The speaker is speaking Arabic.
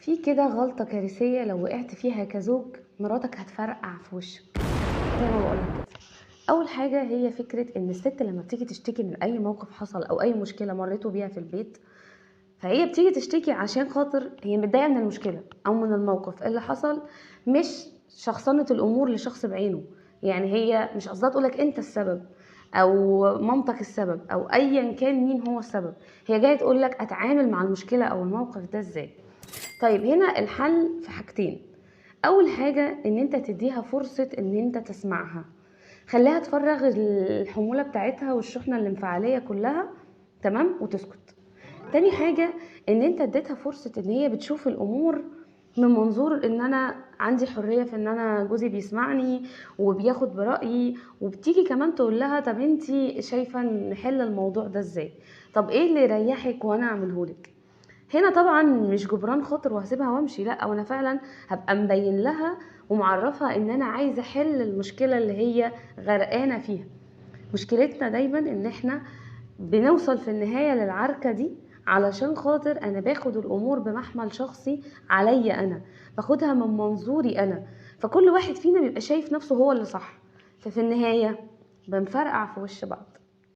في كده غلطة كارثية لو وقعت فيها كزوج، مراتك هتفرقع في وشك زي ما بقولك كده. أول حاجة هي فكرة إن الست لما بتيجي تشتكي من أي موقف حصل أو أي مشكلة مريتوا بيها في البيت، فهي بتيجي تشتكي عشان خاطر هي متضايقة من المشكلة أو من الموقف اللي حصل، مش شخصنة الأمور لشخص بعينه. يعني هي مش قصدها تقولك أنت السبب أو مامتك السبب أو أيا كان مين هو السبب، هي جاية تقولك أتعامل مع المشكلة أو الموقف ده إزاي. طيب هنا الحل في حاجتين. اول حاجة ان انت تديها فرصة ان انت تسمعها، خليها تفرغ الحمولة بتاعتها والشحنة الانفعالية كلها، تمام، وتسكت. تاني حاجة ان انت اديتها فرصة ان هي بتشوف الامور من منظور ان انا عندي حرية في ان انا جوزي بيسمعني وبياخد برأيي، وبتيجي كمان تقول لها طب انتي شايفة نحل الموضوع ده ازاي، طب ايه اللي يريحك وانا اعملهولك. هنا طبعا مش جبران خاطر وهسيبها وامشي، لا، وانا فعلا هبقى مبين لها ومعرفها ان انا عايزه احل المشكله اللي هي غرقانه فيها. مشكلتنا دايما ان احنا بنوصل في النهايه للعركه دي علشان خاطر انا باخد الامور بمحمل شخصي عليا، انا باخدها من منظوري انا، فكل واحد فينا بيبقى شايف نفسه هو اللي صح، ففي النهايه بنفرقع في وش بعض.